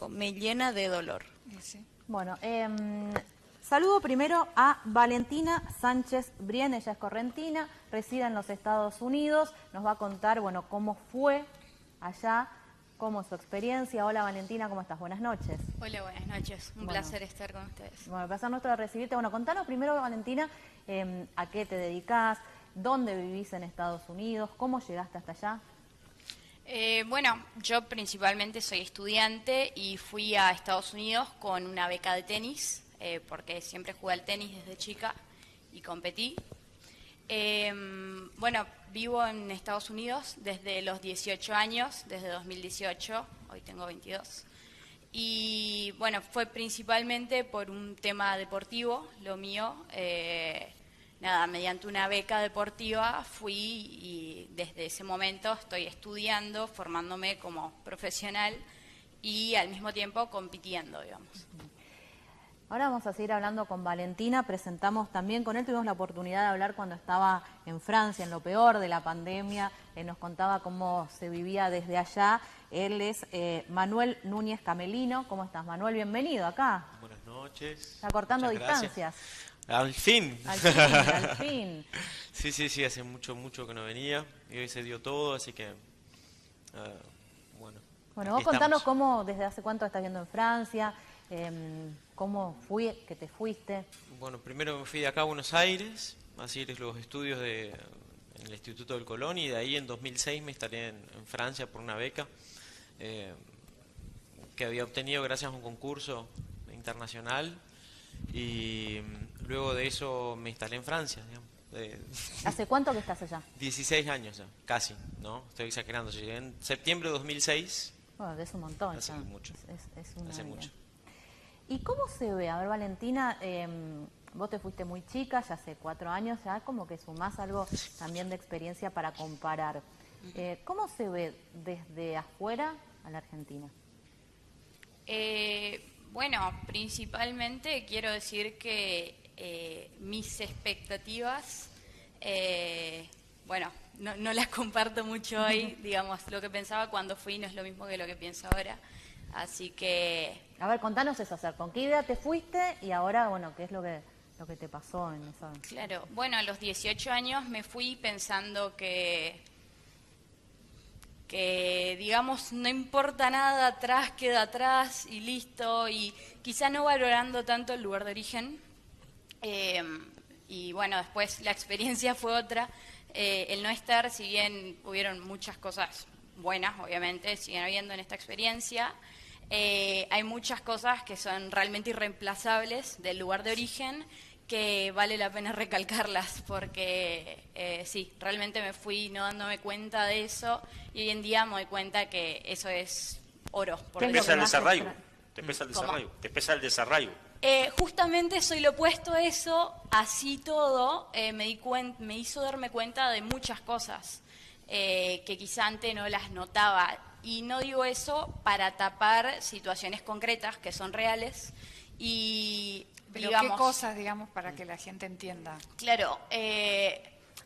me llena de dolor. Sí. Bueno, saludo primero a Valentina Sánchez Brien, ella es correntina, reside en los Estados Unidos, nos va a contar, bueno, cómo fue allá, cómo es su experiencia. Hola Valentina, ¿cómo estás? Buenas noches. Hola, buenas noches. Un placer estar con ustedes. Bueno, el placer nuestro de recibirte. Bueno, contanos primero, Valentina, a qué te dedicás, dónde vivís en Estados Unidos, cómo llegaste hasta allá. Bueno, yo principalmente soy estudiante y fui a Estados Unidos con una beca de tenis, porque siempre jugué al tenis desde chica y competí. Bueno, vivo en Estados Unidos desde los 18 años, desde 2018, hoy tengo 22. Y bueno, fue principalmente por un tema deportivo, lo mío. Nada, mediante una beca deportiva fui y desde ese momento estoy estudiando, formándome como profesional y al mismo tiempo compitiendo, digamos. Ahora vamos a seguir hablando con Valentina, presentamos también con él, tuvimos la oportunidad de hablar cuando estaba en Francia, en lo peor de la pandemia, nos contaba cómo se vivía desde allá. Él es Manuel Núñez Camelino. ¿Cómo estás, Manuel? Bienvenido acá. Buenas noches. Está cortando Muchas distancias. Gracias. Al fin. Al fin, al fin. Sí, hace mucho que no venía y hoy se dio todo, así que, bueno. Bueno, vos contanos cómo, desde hace cuánto estás viendo en Francia, cómo fue que te fuiste. Bueno, primero me fui de acá a Buenos Aires, a hacer los estudios en el Instituto del Colón y de ahí en 2006 me instalé en Francia por una beca que había obtenido gracias a un concurso internacional. Y luego de eso me instalé en Francia, digamos. ¿Hace cuánto que estás allá? 16 años ya, casi, ¿no? Estoy exagerando. Llegué en septiembre de 2006. Bueno, es un montón. Hace mucho. Hace mucho. ¿Y cómo se ve? A ver, Valentina, vos te fuiste muy chica, ya hace 4 años, ya como que sumás algo también de experiencia para comparar. ¿Cómo se ve desde afuera a la Argentina? Bueno, principalmente quiero decir que mis expectativas, bueno, no las comparto mucho hoy, digamos, lo que pensaba cuando fui no es lo mismo que lo que pienso ahora, así que... A ver, contanos eso, o sea, ¿con qué idea te fuiste y ahora, bueno, qué es lo que te pasó en esa... Claro, bueno, a los 18 años me fui pensando que digamos no importa nada atrás, queda atrás y listo, y quizá no valorando tanto el lugar de origen, y bueno, después la experiencia fue otra, el no estar, si bien hubieron muchas cosas buenas, obviamente, siguen habiendo en esta experiencia, hay muchas cosas que son realmente irreemplazables del lugar de origen, que vale la pena recalcarlas porque sí, realmente me fui no dándome cuenta de eso y hoy en día me doy cuenta que eso es oro. Te pesa el desarraigo, te pesa el desarraigo. Justamente soy lo opuesto a eso, así todo me hizo darme cuenta de muchas cosas que quizá antes no las notaba, y no digo eso para tapar situaciones concretas que son reales y... Pero digamos, ¿qué cosas, digamos, para que la gente entienda? Claro,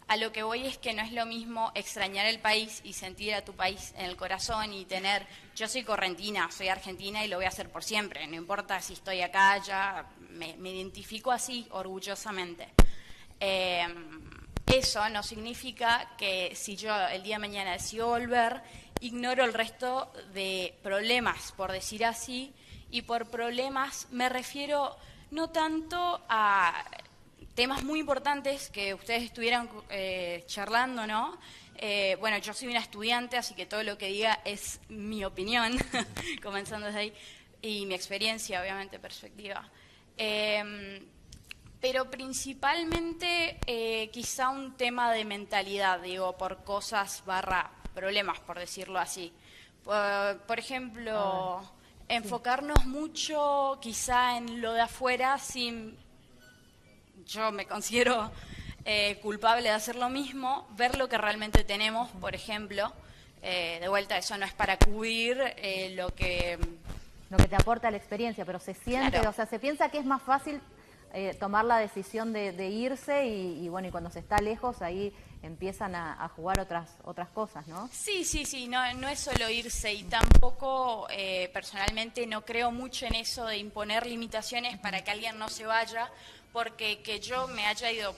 a lo que voy es que no es lo mismo extrañar el país y sentir a tu país en el corazón y tener... Yo soy correntina, soy argentina y lo voy a hacer por siempre, no importa si estoy acá, ya me identifico así orgullosamente. Eso no significa que si yo el día de mañana decido volver, ignoro el resto de problemas, por decir así, y por problemas me refiero... no tanto a temas muy importantes que ustedes estuvieran charlando, ¿no? Bueno, yo soy una estudiante, así que todo lo que diga es mi opinión, comenzando desde ahí, y mi experiencia, obviamente, perspectiva. Pero principalmente quizá un tema de mentalidad, digo, por cosas / problemas, por decirlo así. Por ejemplo... enfocarnos mucho quizá en lo de afuera sin, yo me considero culpable de hacer lo mismo, ver lo que realmente tenemos, por ejemplo, de vuelta eso no es para cubrir lo que te aporta la experiencia, pero se siente, claro. O sea, se piensa que es más fácil tomar la decisión de irse y bueno, y cuando se está lejos ahí empiezan a jugar otras cosas, ¿no? Sí, no es solo irse y tampoco personalmente no creo mucho en eso de imponer limitaciones para que alguien no se vaya, porque que yo me haya ido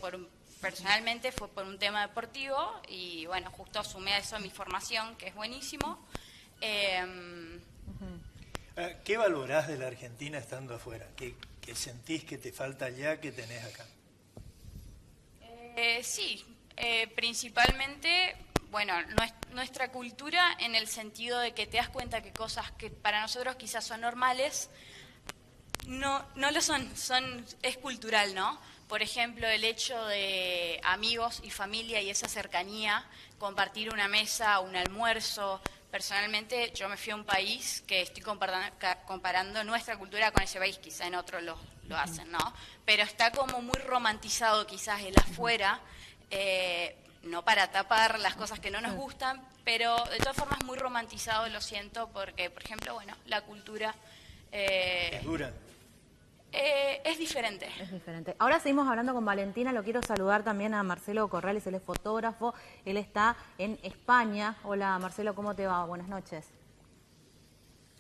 personalmente fue por un tema deportivo y bueno, justo sumé a eso a mi formación, que es buenísimo. ¿Qué valorás de la Argentina estando afuera? ¿Qué sentís que te falta allá que tenés acá? Sí, principalmente, bueno, nuestra cultura en el sentido de que te das cuenta que cosas que para nosotros quizás son normales, no lo son, es cultural, ¿no? Por ejemplo, el hecho de amigos y familia y esa cercanía, compartir una mesa, un almuerzo. Personalmente, yo me fui a un país que estoy comparando nuestra cultura con ese país, quizá en otros lo hacen, ¿no? Pero está como muy romantizado quizás el afuera, no para tapar las cosas que no nos gustan, pero de todas formas muy romantizado, lo siento, porque, por ejemplo, bueno, la cultura... ¿Es dura? Es diferente. Es diferente. Ahora seguimos hablando con Valentina, lo quiero saludar también a Marcelo Corrales, él es fotógrafo, él está en España. Hola Marcelo, ¿cómo te va? Buenas noches.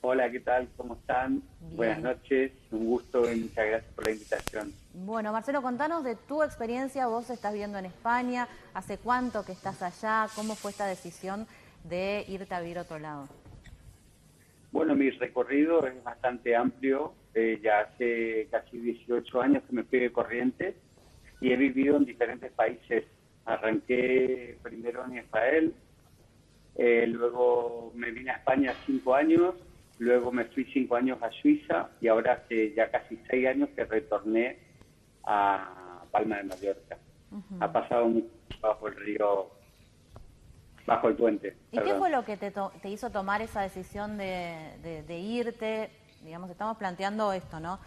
Hola, ¿qué tal? ¿Cómo están? Bien. Buenas noches, un gusto y muchas gracias por la invitación. Bueno, Marcelo, contanos de tu experiencia, vos estás viviendo en España, ¿hace cuánto que estás allá? ¿Cómo fue esta decisión de irte a vivir a otro lado? Bueno, mi recorrido es bastante amplio, ya hace casi 18 años que me fui de Corrientes y he vivido en diferentes países. Arranqué primero en Israel, luego me vine a España 5 años, luego me fui 5 años a Suiza y ahora hace ya casi 6 años que retorné a Palma de Mallorca. Ha pasado mucho bajo el río, bajo el puente. ¿Y qué fue lo que te hizo tomar esa decisión de irte? Digamos, estamos planteando esto, ¿no?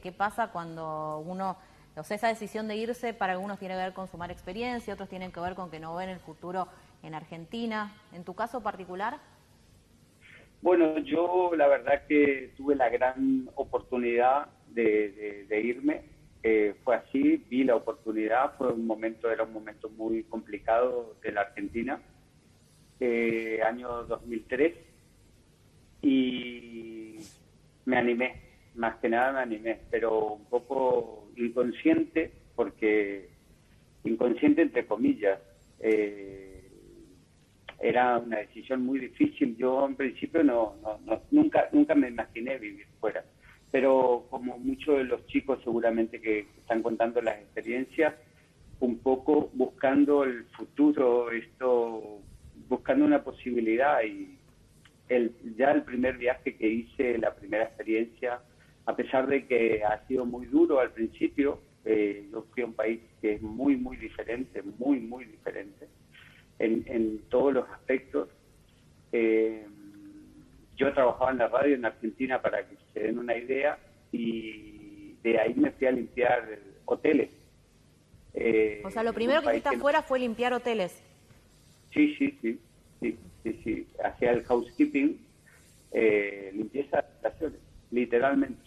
¿Qué pasa cuando uno, o sea, esa decisión de irse para algunos tiene que ver con sumar experiencia, otros tienen que ver con que no ven el futuro en Argentina? ¿En tu caso particular? Bueno, yo la verdad que tuve la gran oportunidad de irme. Fue así, vi la oportunidad, era un momento muy complicado de la Argentina, año 2003, y me animé, más que nada me animé, pero un poco inconsciente, inconsciente entre comillas, era una decisión muy difícil. Yo en principio nunca me imaginé vivir fuera, pero como muchos de los chicos seguramente que están contando las experiencias, un poco buscando el futuro, buscando una posibilidad, y ya el primer viaje que hice, la primera experiencia, a pesar de que ha sido muy duro al principio, yo fui a un país que es muy diferente, muy diferente en todos los aspectos. Yo trabajaba en la radio en Argentina, para que se den una idea, y de ahí me fui a limpiar hoteles. O sea, lo primero que hiciste afuera fue limpiar hoteles. Sí. Hacía el housekeeping, limpieza de habitaciones, literalmente.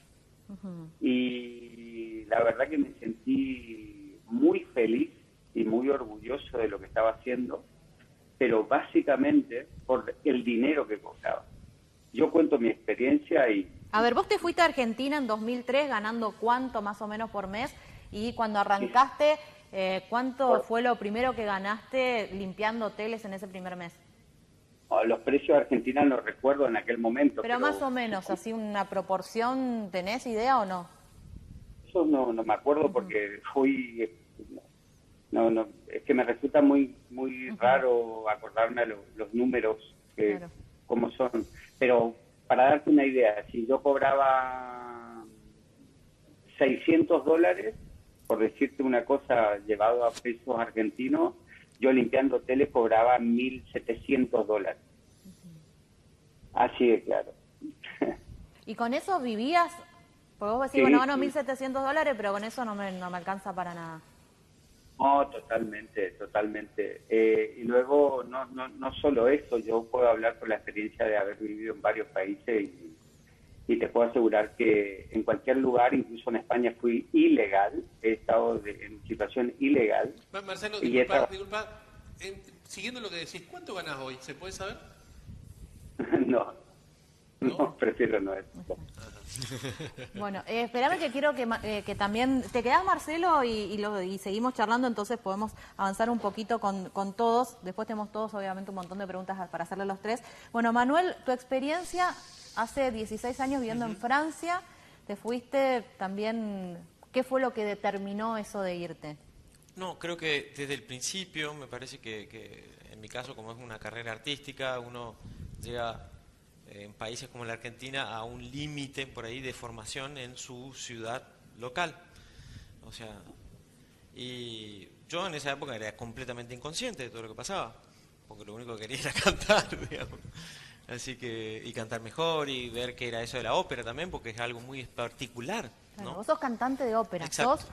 Y la verdad que me sentí muy feliz y muy orgulloso de lo que estaba haciendo, pero básicamente por el dinero que cobraba. Yo cuento mi experiencia y... A ver, vos te fuiste a Argentina en 2003 ganando ¿cuánto más o menos por mes? Y cuando arrancaste, ¿cuánto fue lo primero que ganaste limpiando hoteles en ese primer mes? Los precios de Argentina no recuerdo en aquel momento. Pero más o menos, así una proporción, ¿tenés idea o no? Eso no me acuerdo porque fui... No, es que me resulta muy raro acordarme los números, Claro. cómo son. Pero para darte una idea, si yo cobraba $600, por decirte una cosa, llevado a pesos argentinos, yo limpiando hoteles cobraba $1.700. Así de claro. ¿Y con eso vivías? Porque vos decís, Sí, bueno, gano sí. $1.700, pero con eso no me alcanza para nada. No, totalmente. Y luego, no solo eso, yo puedo hablar por la experiencia de haber vivido en varios países y te puedo asegurar que en cualquier lugar, incluso en España fui ilegal, he estado en situación ilegal. Marcelo, y disculpa, siguiendo lo que decís, ¿cuánto ganás hoy? ¿Se puede saber? No, prefiero no eso. Bueno, espérame que quiero que también... ¿Te quedás, Marcelo? Y seguimos charlando, entonces podemos avanzar un poquito con todos. Después tenemos todos, obviamente, un montón de preguntas para hacerle a los tres. Bueno, Manuel, tu experiencia hace 16 años viviendo en Francia. Te fuiste también... ¿Qué fue lo que determinó eso de irte? No, creo que desde el principio, me parece que en mi caso, como es una carrera artística, uno llega en países como la Argentina a un límite por ahí de formación en su ciudad local. O sea, y yo en esa época era completamente inconsciente de todo lo que pasaba, porque lo único que quería era cantar, digamos. Así que, y cantar mejor y ver qué era eso de la ópera también, porque es algo muy particular, ¿no? Claro, vos sos cantante de ópera. Exacto.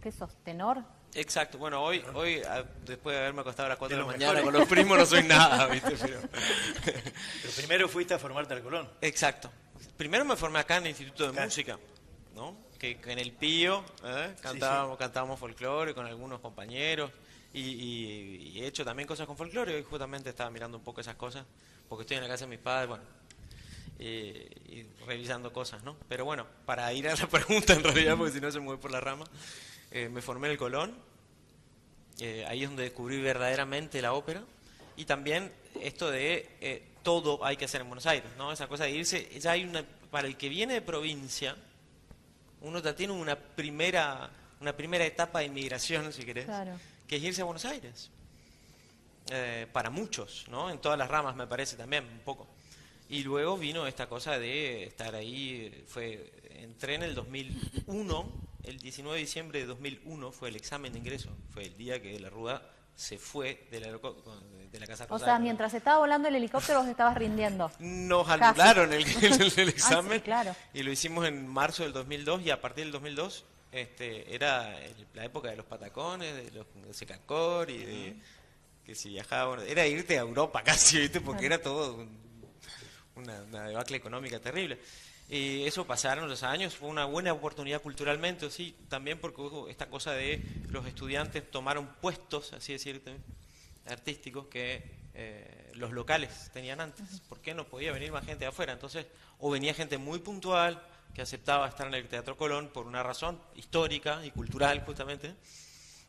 ¿Qué sos? ¿Tenor? Exacto, bueno, hoy después de haberme acostado a las 4 de la mañana con los primos no soy nada, ¿viste? Pero primero fuiste a formarte al Colón. Exacto. Primero me formé acá en el Instituto de Música, ¿no? Que en el Pío cantábamos folclore con algunos compañeros y he hecho también cosas con folclore. Hoy justamente estaba mirando un poco esas cosas, porque estoy en la casa de mis padres, bueno, y revisando cosas, ¿no? Pero bueno, para ir a la pregunta en realidad, porque si no se me voy por la rama. Me formé en el Colón, ahí es donde descubrí verdaderamente la ópera, y también esto de todo hay que hacer en Buenos Aires, ¿no? Esa cosa de irse, ya hay para el que viene de provincia, uno ya tiene una primera etapa de inmigración, si querés, claro, que es irse a Buenos Aires, para muchos, ¿no? En todas las ramas me parece también, un poco. Y luego vino esta cosa de estar ahí, entré en el 2001, el 19 de diciembre de 2001 fue el examen de ingreso, fue el día que la Rúa se fue de la Casa Rosada. O sea, mientras estaba volando el helicóptero vos estabas rindiendo. Nos anularon el examen, sí, claro. Y lo hicimos en marzo del 2002, y a partir del 2002 era la época de los patacones, de los Secacor y de que si viajaba, era irte a Europa casi, ¿viste? Porque era todo una debacle económica terrible. Y eso pasaron los años, fue una buena oportunidad culturalmente, sí, también porque hubo esta cosa de los estudiantes tomaron puestos, así decirte, artísticos que los locales tenían antes, porque no podía venir más gente de afuera. Entonces, o venía gente muy puntual que aceptaba estar en el Teatro Colón por una razón histórica y cultural justamente,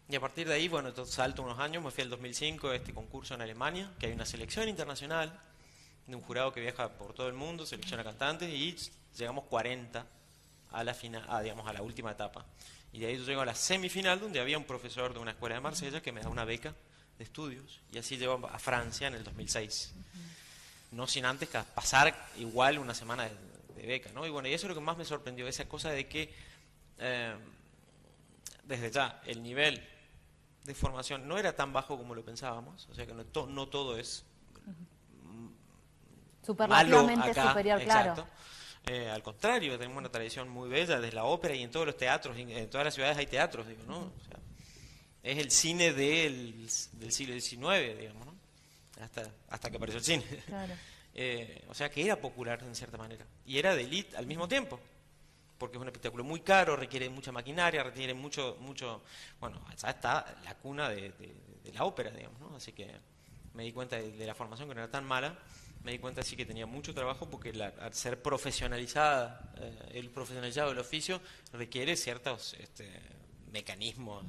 y a partir de ahí, bueno, entonces salto unos años, me fui al 2005 a este concurso en Alemania, que hay una selección internacional de un jurado que viaja por todo el mundo, selecciona cantantes, y llegamos 40 a la final, digamos, a la última etapa. Y de ahí yo llego a la semifinal, donde había un profesor de una escuela de Marsella que me da una beca de estudios, y así llego a Francia en el 2006. No sin antes pasar igual una semana de beca, ¿no? Y bueno, y eso es lo que más me sorprendió, esa cosa de que desde ya el nivel de formación no era tan bajo como lo pensábamos, o sea que no todo es superlativamente acá, superior, exacto. Claro. Al contrario, tenemos una tradición muy bella desde la ópera, y en todos los teatros, en todas las ciudades hay teatros, digo, ¿no? O sea, es el cine del siglo XIX, digamos, ¿no? Hasta que apareció el cine. Claro. O sea que era popular en cierta manera, y era de élite al mismo tiempo, porque es un espectáculo muy caro, requiere mucha maquinaria, requiere mucho, bueno, ya está la cuna de la ópera, digamos, ¿no? Así que me di cuenta de la formación, que no era tan mala. Me di cuenta sí que tenía mucho trabajo, porque al ser profesionalizado del oficio requiere ciertos mecanismos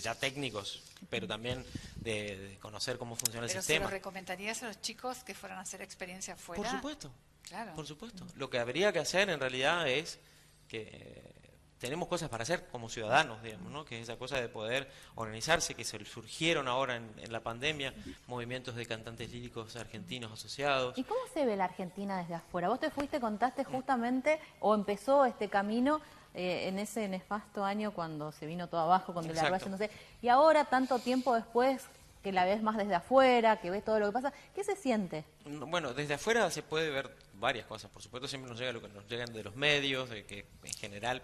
ya técnicos, pero también de conocer cómo funciona el ¿Pero sistema. se lo recomendarías a los chicos que fueran a hacer experiencia afuera? Por supuesto, claro. por supuesto. Lo que habría que hacer en realidad es que tenemos cosas para hacer como ciudadanos, digamos, ¿no? Que es esa cosa de poder organizarse, que se surgieron ahora en la pandemia movimientos de cantantes líricos argentinos asociados. ¿Y cómo se ve la Argentina desde afuera? Vos te fuiste, contaste justamente, o empezó este camino en ese nefasto año cuando se vino todo abajo, con De la Rúa, no sé, y ahora, tanto tiempo después, que la ves más desde afuera, que ves todo lo que pasa, ¿qué se siente? Bueno, desde afuera se puede ver varias cosas. Por supuesto, siempre nos llega lo que nos llegan de los medios, de que en general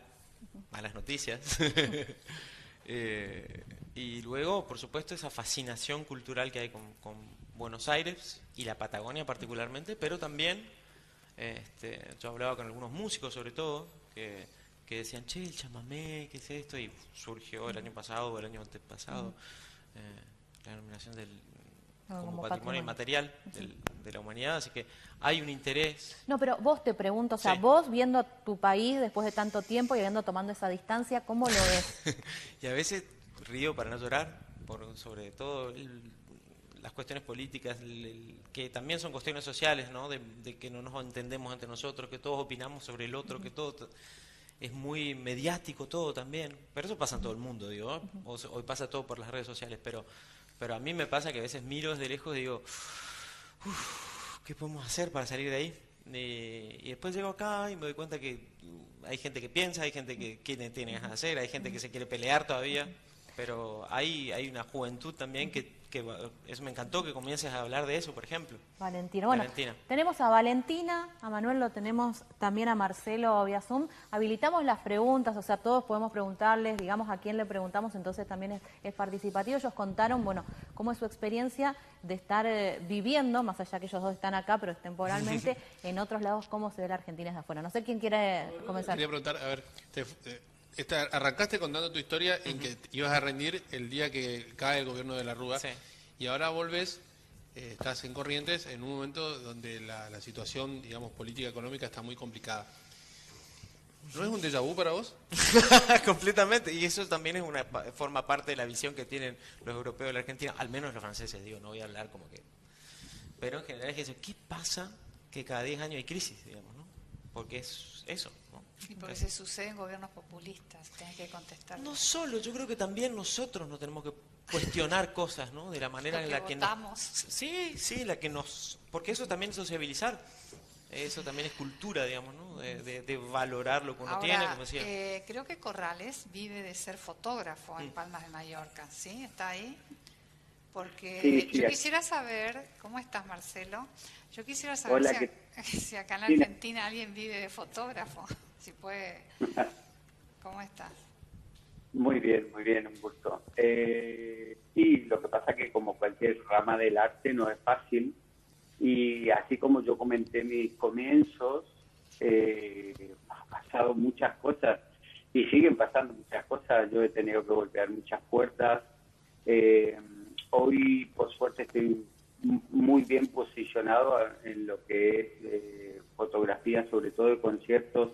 malas noticias. Y luego, por supuesto, esa fascinación cultural que hay con Buenos Aires y la Patagonia particularmente, pero también Yo hablaba con algunos músicos sobre todo, que decían, che, el chamamé, ¿qué es esto? Y surgió el año pasado o el año antepasado la denominación del como patrimonio inmaterial de la humanidad, así que hay un interés. No, pero vos te pregunto, o sea, Sí. vos viendo tu país después de tanto tiempo y habiendo tomando esa distancia, ¿cómo lo ves? Y a veces río para no llorar, sobre todo las cuestiones políticas, que también son cuestiones sociales, ¿no? De que no nos entendemos entre nosotros, que todos opinamos sobre el otro, que todo es muy mediático todo también, pero eso pasa en todo el mundo, digo, hoy pasa todo por las redes sociales, pero a mí me pasa que a veces miro desde lejos y digo, ¿qué podemos hacer para salir de ahí? Y después llego acá y me doy cuenta que hay gente que piensa, hay gente que tiene ganas de hacer, hay gente que se quiere pelear todavía, pero hay una juventud también que eso me encantó que comiences a hablar de eso, por ejemplo. Valentina. Bueno, Valentina. Tenemos a Valentina, a Manuel lo tenemos también, a Marcelo vía Zoom. Habilitamos las preguntas, o sea, todos podemos preguntarles, digamos a quién le preguntamos, entonces también es participativo. Ellos contaron, bueno, cómo es su experiencia de estar viviendo, más allá que ellos dos están acá, pero temporalmente, en otros lados, cómo se ve la Argentina desde afuera. No sé quién quiere comenzar. Quería preguntar, a ver, arrancaste contando tu historia en que ibas a rendir el día que cae el gobierno de la Rúa, Sí. y ahora volvés, estás en Corrientes en un momento donde la situación, digamos, política económica está muy complicada. ¿No es un déjà vu para vos? Completamente, y eso también forma parte de la visión que tienen los europeos de la Argentina, al menos los franceses, digo, no voy a hablar como que... Pero en general es eso, ¿qué pasa que cada 10 años hay crisis, digamos, ¿no? Porque es eso, ¿no? Y porque se suceden gobiernos populistas, tenés que contestar. No solo, yo creo que también nosotros nos tenemos que cuestionar cosas, ¿no? De la manera Lo en que la que votamos. Sí, la que nos... Porque eso también es sociabilizar, eso también es cultura, digamos, ¿no? De valorar lo que uno Ahora, tiene, como decía. creo que Corrales vive de ser fotógrafo en Palmas de Mallorca, ¿sí? ¿Está ahí? Porque Sí, yo aquí. quisiera saber, ¿cómo estás, Marcelo? Yo quisiera saber Hola, si acá en la Sí, Argentina alguien vive de fotógrafo, si puede. ¿Cómo estás? Muy bien, un gusto. Sí, lo que pasa que como cualquier rama del arte no es fácil, y así como yo comenté mis comienzos, ha pasado muchas cosas y siguen pasando muchas cosas. Yo he tenido que golpear muchas puertas. Hoy, por suerte, estoy muy bien posicionado en lo que es fotografía, sobre todo de conciertos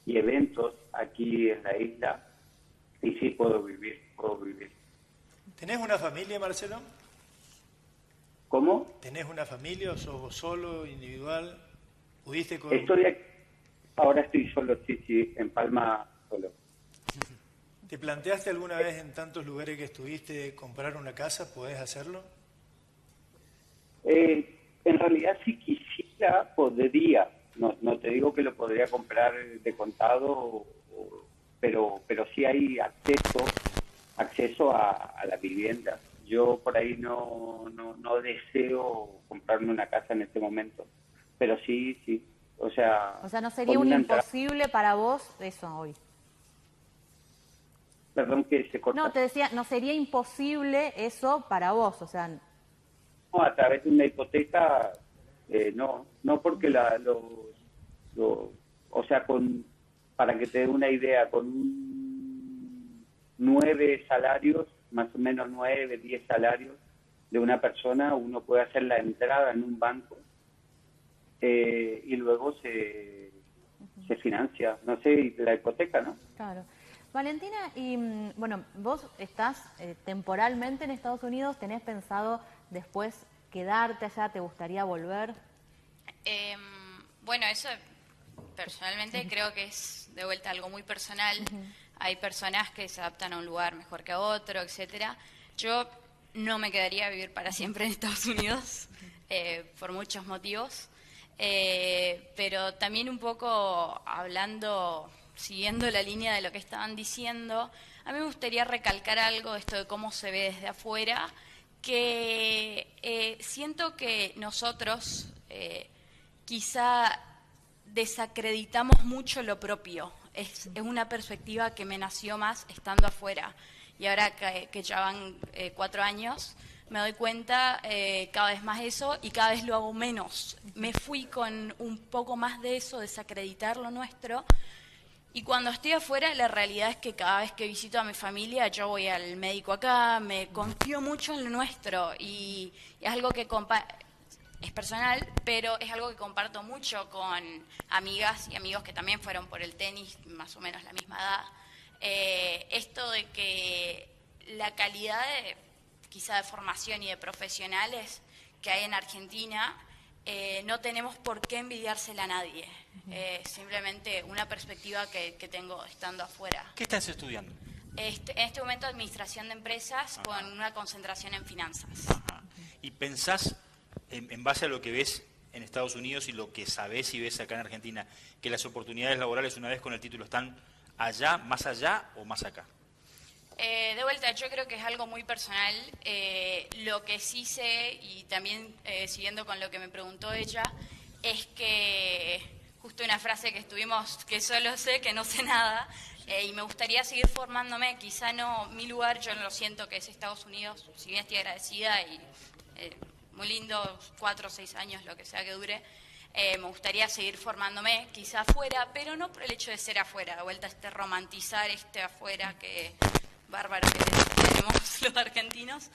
y eventos aquí en la isla, y sí puedo vivir. ¿Tenés una familia, Marcelo? ¿Cómo? ¿Tenés una familia o sos vos solo, individual? ¿Pudiste con...? Ahora estoy solo, sí, en Palma solo. ¿Te planteaste alguna vez en tantos lugares que estuviste comprar una casa? ¿Podés hacerlo? En realidad, si quisiera, podría. No te digo que lo podría comprar de contado, pero sí hay acceso a la vivienda. Yo por ahí no deseo comprarme una casa en este momento, pero sí. O sea, no sería un imposible para vos eso hoy. Perdón que se corta. No, te decía, no sería imposible eso para vos, o sea... No, a través de una hipoteca, no porque o sea, para que te dé una idea, con 9 salarios, más o menos 9, 10 salarios de una persona, uno puede hacer la entrada en un banco y luego se financia, no sé, la hipoteca, ¿no? Claro. Valentina, y bueno, vos estás temporalmente en Estados Unidos, ¿tenés pensado después quedarte allá? ¿Te gustaría volver? Bueno, eso personalmente creo que es de vuelta algo muy personal. Hay personas que se adaptan a un lugar mejor que a otro, etcétera. Yo no me quedaría a vivir para siempre en Estados Unidos por muchos motivos, pero también un poco siguiendo la línea de lo que estaban diciendo, a mí me gustaría recalcar algo, esto de cómo se ve desde afuera, que siento que nosotros quizá desacreditamos mucho lo propio. Es una perspectiva que me nació más estando afuera. Y ahora que ya van 4 años, me doy cuenta cada vez más eso y cada vez lo hago menos. Me fui con un poco más de eso, desacreditar lo nuestro. Y cuando estoy afuera, la realidad es que cada vez que visito a mi familia, yo voy al médico acá, me confío mucho en lo nuestro y es algo que es personal, pero es algo que comparto mucho con amigas y amigos que también fueron por el tenis, más o menos la misma edad. Esto de que la calidad quizá de formación y de profesionales que hay en Argentina, no tenemos por qué envidiársela a nadie. Simplemente una perspectiva que tengo estando afuera. ¿Qué estás estudiando? En este momento administración de empresas con una concentración en finanzas. Ajá. ¿Y pensás, en base a lo que ves en Estados Unidos y lo que sabés y ves acá en Argentina, que las oportunidades laborales una vez con el título están allá o más acá? De vuelta, yo creo que es algo muy personal. Lo que sí sé, y también siguiendo con lo que me preguntó ella, es que justo una frase que estuvimos, que solo sé, que no sé nada, y me gustaría seguir formándome. Quizá no, mi lugar, yo no lo siento, que es Estados Unidos, si bien estoy agradecida y muy lindo, 4 o 6 años, lo que sea que dure. Me gustaría seguir formándome, quizá afuera, pero no por el hecho de ser afuera, de vuelta romantizar afuera que bárbaro que tenemos los argentinos,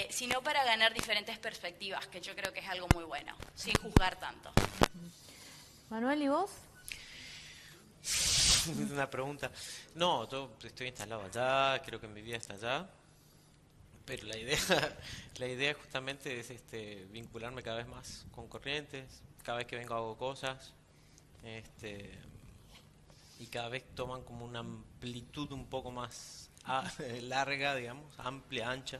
sino para ganar diferentes perspectivas, que yo creo que es algo muy bueno, sin juzgar tanto. Manuel, ¿y vos? Una pregunta. No, yo estoy instalado allá, creo que mi vida está allá, pero la idea justamente es vincularme cada vez más con Corrientes. Cada vez que vengo hago cosas, y cada vez toman como una amplitud un poco más larga, digamos, amplia, ancha.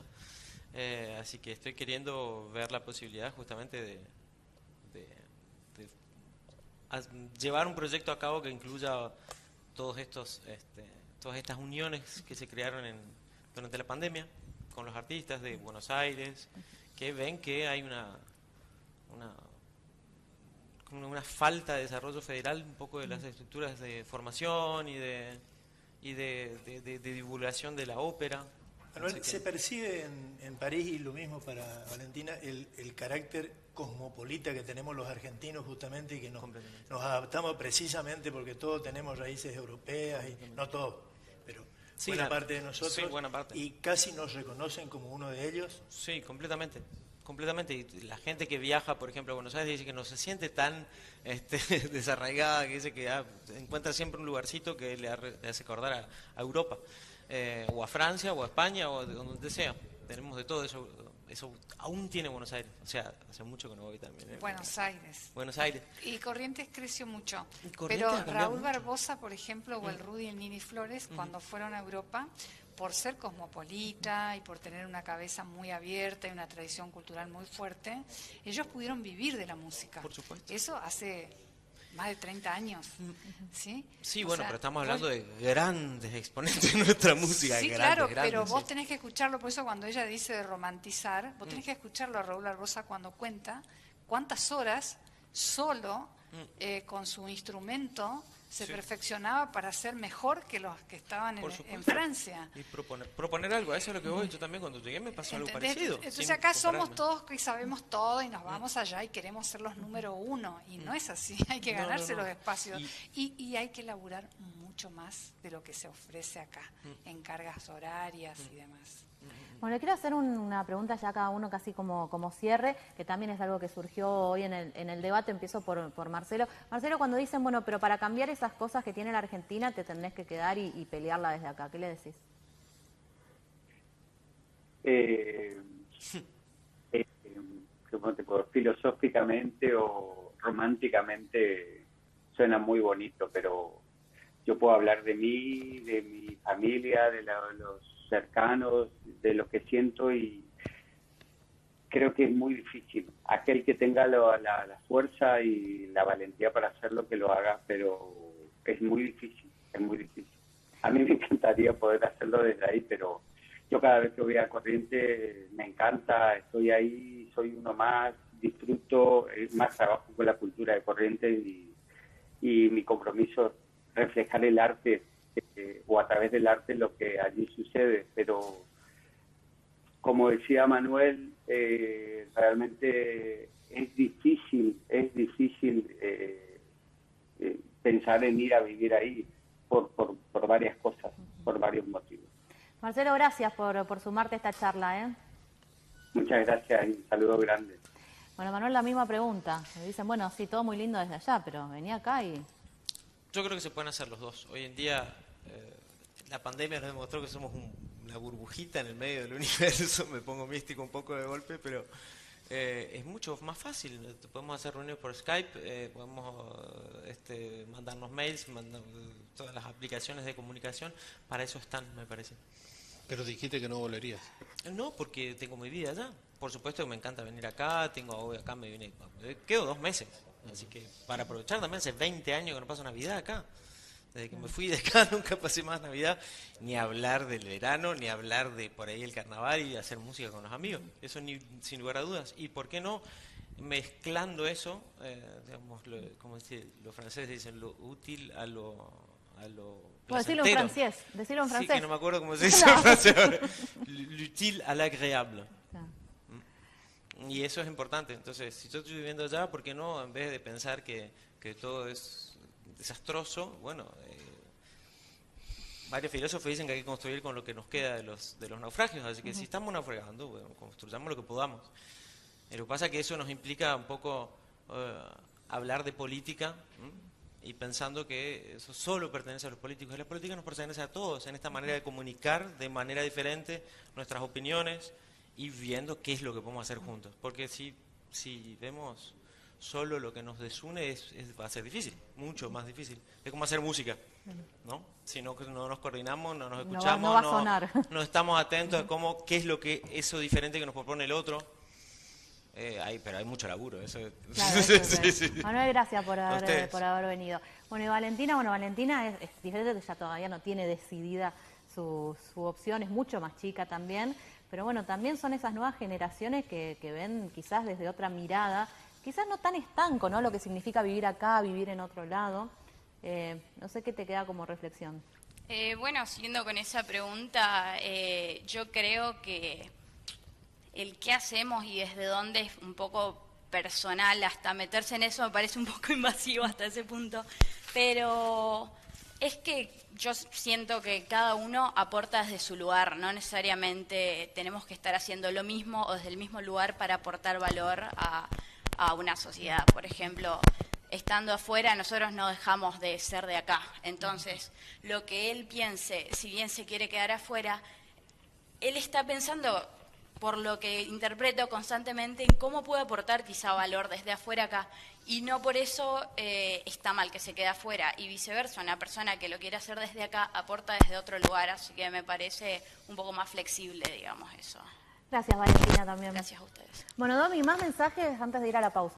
Así que estoy queriendo ver la posibilidad justamente de llevar un proyecto a cabo que incluya todas estas uniones que se crearon durante la pandemia con los artistas de Buenos Aires, que ven que hay una falta de desarrollo federal un poco de las estructuras de formación y de divulgación de la ópera. Manuel, se percibe en París, y lo mismo para Valentina, el carácter cosmopolita que tenemos los argentinos justamente, y que nos adaptamos precisamente porque todos tenemos raíces europeas, y no todos, pero sí, buena parte de nosotros, sí, buena parte. Y casi nos reconocen como uno de ellos. Sí, completamente. Y la gente que viaja, por ejemplo, a Buenos Aires dice que no se siente tan desarraigada, que dice que encuentra siempre un lugarcito que le hace acordar a Europa, o a Francia, o a España, o donde sea. Tenemos de todo eso. Eso aún tiene Buenos Aires. O sea, hace mucho que no voy también. Buenos Aires. Buenos Aires. Y Corrientes creció mucho. Corrientes Pero Raúl mucho. Barbosa, por ejemplo, o el Rudy y el Nini Flores, cuando fueron a Europa, por ser cosmopolita y por tener una cabeza muy abierta y una tradición cultural muy fuerte, ellos pudieron vivir de la música. Por supuesto. Eso hace más de 30 años. ¿Sí? Sí, O bueno, sea, pero estamos hablando de grandes exponentes de nuestra música. Sí, grandes, claro, grandes, pero vos sí. tenés que escucharlo. Por eso cuando ella dice de romantizar, vos tenés que escucharlo a Raúl Barbosa cuando cuenta cuántas horas solo con su instrumento se perfeccionaba para ser mejor que los que estaban en Francia. Y proponer algo, a eso es lo que voy. Yo también cuando llegué me pasó algo ¿Entendés? parecido. Entonces sin acá somos compararme. todos que sabemos todo y nos vamos allá y queremos ser los número uno. Y no es así, hay que ganarse los espacios. Y hay que laburar mucho más de lo que se ofrece acá, en cargas horarias y demás. Bueno, le quiero hacer una pregunta ya a cada uno casi como cierre, que también es algo que surgió hoy en el debate. Empiezo por Marcelo. Marcelo, cuando dicen, bueno, pero para cambiar esas cosas que tiene la Argentina te tenés que quedar y pelearla desde acá, ¿qué le decís? ¿Cómo te puedo? Filosóficamente o románticamente suena muy bonito, pero yo puedo hablar de mí, de mi familia, de los cercanos, de lo que siento, y creo que es muy difícil. Aquel que tenga la fuerza y la valentía para hacerlo, que lo haga, pero es muy difícil, es muy difícil. A mí me encantaría poder hacerlo desde ahí, pero yo cada vez que voy a Corrientes me encanta, estoy ahí, soy uno más, disfruto, más trabajo con la cultura de Corrientes y mi compromiso es reflejar el arte o a través del arte lo que allí sucede, pero como decía Manuel, realmente es difícil pensar en ir a vivir ahí por varias cosas, por varios motivos. Marcelo, gracias por sumarte a esta charla, ¿eh? Muchas gracias y un saludo grande. Bueno, Manuel, la misma pregunta. Me dicen, bueno, sí, todo muy lindo desde allá, pero venía acá y... Yo creo que se pueden hacer los dos. Hoy en día la pandemia nos demostró que somos una burbujita en el medio del universo. Me pongo místico un poco de golpe, pero es mucho más fácil. Podemos hacer reuniones por Skype, podemos mandarnos mails, todas las aplicaciones de comunicación. Para eso están, me parece. Pero dijiste que no volverías. No, porque tengo mi vida allá. Por supuesto que me encanta venir acá. Hoy acá me quedo 2 meses. Así que para aprovechar también, hace 20 años que no paso Navidad acá. Desde que me fui de acá nunca pasé más Navidad, ni hablar del verano, ni hablar de por ahí el carnaval y hacer música con los amigos. Eso sin lugar a dudas. Y por qué no, mezclando eso, digamos, como los franceses dicen, lo útil a lo decirlo en francés, decirlo en francés. Sí, que no me acuerdo cómo se dice en francés. L'utile à l'agréable. Y eso es importante. Entonces, si yo estoy viviendo allá, ¿por qué no? En vez de pensar que todo es desastroso, bueno, varios filósofos dicen que hay que construir con lo que nos queda de los naufragios. Así que si estamos naufragando, bueno, construyamos lo que podamos. Lo que pasa es que eso nos implica un poco hablar de política, y pensando que eso solo pertenece a los políticos. Y la política nos pertenece a todos en esta manera de comunicar de manera diferente nuestras opiniones y viendo qué es lo que podemos hacer juntos. Porque si vemos solo lo que nos desune, va a ser difícil, mucho más difícil. Es como hacer música, ¿no? Si no nos coordinamos, no nos escuchamos, no va a sonar. No estamos atentos a qué es lo que eso diferente que nos propone el otro. Pero hay mucho laburo. Eso. Claro, sí. Manuel, gracias por haber venido. Bueno, y Valentina es diferente, que ya todavía no tiene decidida su opción, es mucho más chica también, pero bueno, también son esas nuevas generaciones que ven quizás desde otra mirada, quizás no tan estanco, ¿no? Lo que significa vivir acá, vivir en otro lado. No sé qué te queda como reflexión. Bueno, siguiendo con esa pregunta, yo creo que el qué hacemos y desde dónde es un poco personal, hasta meterse en eso me parece un poco invasivo hasta ese punto, pero es que yo siento que cada uno aporta desde su lugar, no necesariamente tenemos que estar haciendo lo mismo o desde el mismo lugar para aportar valor a una sociedad. Por ejemplo, estando afuera nosotros no dejamos de ser de acá, entonces lo que él piense, si bien se quiere quedar afuera, él está pensando, por lo que interpreto constantemente, en cómo puede aportar quizá valor desde afuera acá, y no por eso está mal que se quede afuera, y viceversa, una persona que lo quiere hacer desde acá aporta desde otro lugar, así que me parece un poco más flexible, digamos, eso. Gracias, Valentina, también. Gracias a ustedes. Bueno, Domi, más mensajes antes de ir a la pausa.